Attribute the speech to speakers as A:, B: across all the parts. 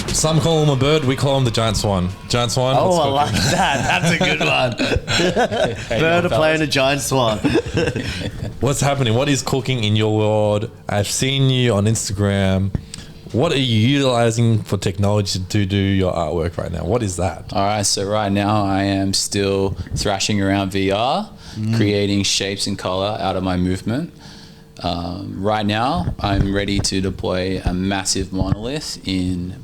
A: Some call him a bird, we call him the giant swan. Giant swan.
B: Oh, I like that. That's a good one. Bird playing a giant swan.
A: What's happening? What is cooking in your world? I've seen you on Instagram. What are you utilizing for technology to do your artwork right now? What is that?
C: All right, so right now I am still thrashing around VR, creating shapes and color out of my movement. Right now, I'm ready to deploy a massive monolith in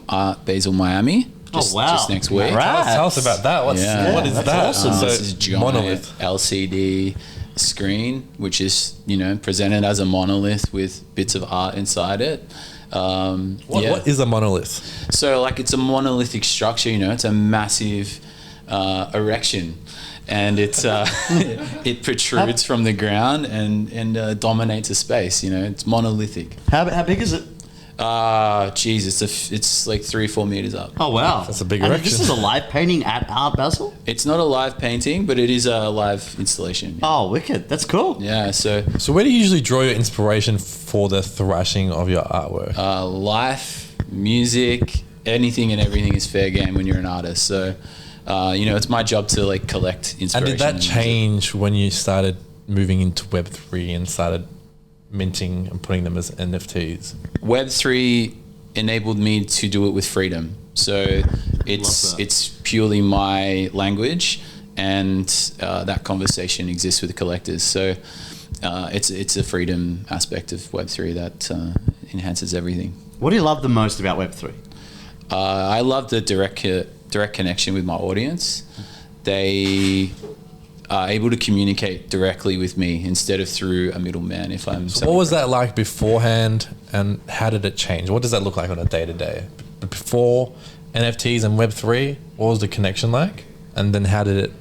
C: Art Basel, Miami. Just next week.
B: Right.
A: Tell us about that. What is that?
B: Awesome.
C: So this is giant
A: monolith.
C: LCD screen, which is presented as a monolith with bits of art inside it.
A: What is a monolith?
C: So it's a monolithic structure. It's a massive erection. And it's it protrudes from the ground and dominates a space. It's monolithic.
B: How big is it?
C: It's like 3-4 meters up.
B: Oh wow,
A: That's a big
B: and
A: erection.
B: this is a live painting at Art Basel.
C: It's not a live painting, but it is a live installation.
B: Oh, wicked! That's cool.
C: Yeah. So
A: where do you usually draw your inspiration for the thrashing of your artwork?
C: life, music, anything and everything is fair game when you're an artist. So it's my job to collect inspiration.
A: And did that change when you started moving into Web3 and started minting and putting them as NFTs?
C: Web3 enabled me to do it with freedom. So it's purely my language, and that conversation exists with the collectors. So it's a freedom aspect of Web3 that enhances everything.
B: What do you love the most about Web3?
C: I love the direct connection with my audience. They are able to communicate directly with me instead of through a middleman.
A: What was that like beforehand, and how did it change? What does that look like on a day-to-day? Before NFTs and Web3, what was the connection like? And then how did it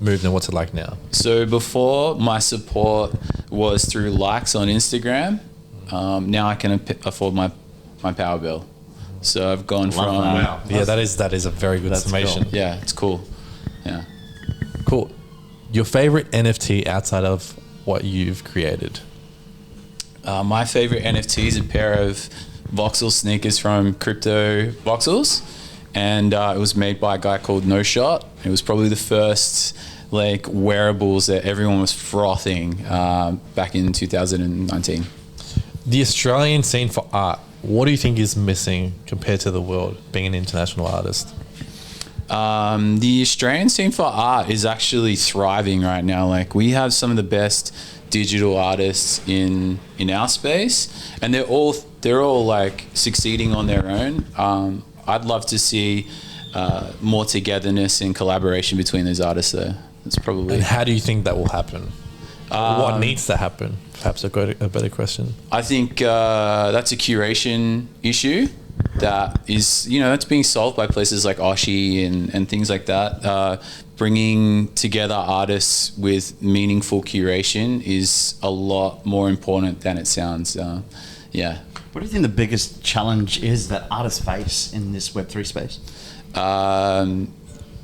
A: move, and what's it like now?
C: So before, my support was through likes on Instagram. Now I can afford my power bill. So I've gone from...
A: Wow. Yeah, that is a very good summation.
B: Cool.
C: Yeah, it's cool. Yeah.
A: Cool. Your favorite NFT outside of what you've created?
C: My favorite NFT is a pair of voxel sneakers from Crypto Voxels, and it was made by a guy called No Shot. It was probably the first wearables that everyone was frothing back in 2019.
A: The Australian scene for art, what do you think is missing compared to the world, being an international artist?
C: The Australian scene for art is actually thriving right now. We have some of the best digital artists in our space, and they're all succeeding on their own. I'd love to see more togetherness and collaboration between those artists there. That's probably...
A: And how do you think that will happen? What needs to happen? Perhaps a better question.
C: I think that's a curation issue that is, it's being solved by places like Oshi and things like that. Bringing together artists with meaningful curation is a lot more important than it sounds. Yeah.
B: What do you think the biggest challenge is that artists face in this Web3 space?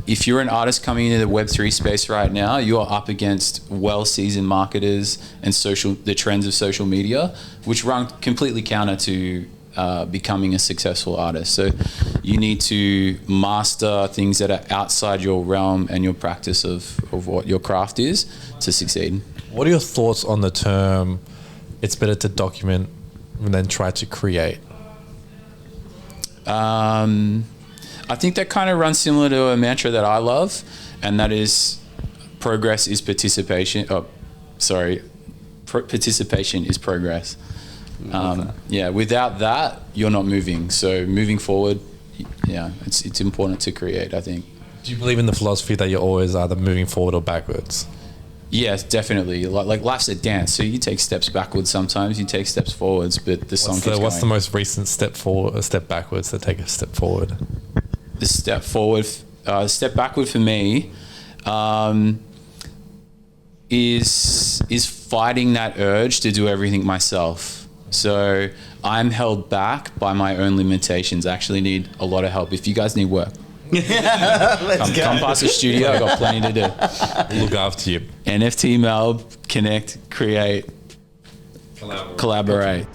C: If you're an artist coming into the Web3 space right now, you're up against well-seasoned marketers and the trends of social media, which run completely counter to becoming a successful artist. So you need to master things that are outside your realm and your practice of what your craft is to succeed.
A: What are your thoughts on the term, it's better to document than try to create?
C: I think that kind of runs similar to a mantra that I love, and that is progress is participation. Participation is progress. Without that, you're not moving. So moving forward, it's important to create, I think.
A: Do you believe in the philosophy that you're always either moving forward or backwards?
C: Yes, definitely. Like life's a dance, so you take steps backwards sometimes, you take steps forwards, but the song keeps going.
A: What's the most recent step forward, a step backwards to take a step forward?
C: The step backward for me is fighting that urge to do everything myself. So I'm held back by my own limitations. I actually need a lot of help. If you guys need work, Come past the studio. I've got plenty to do.
A: Look after you.
C: NFT MELB, connect, create, collaborate.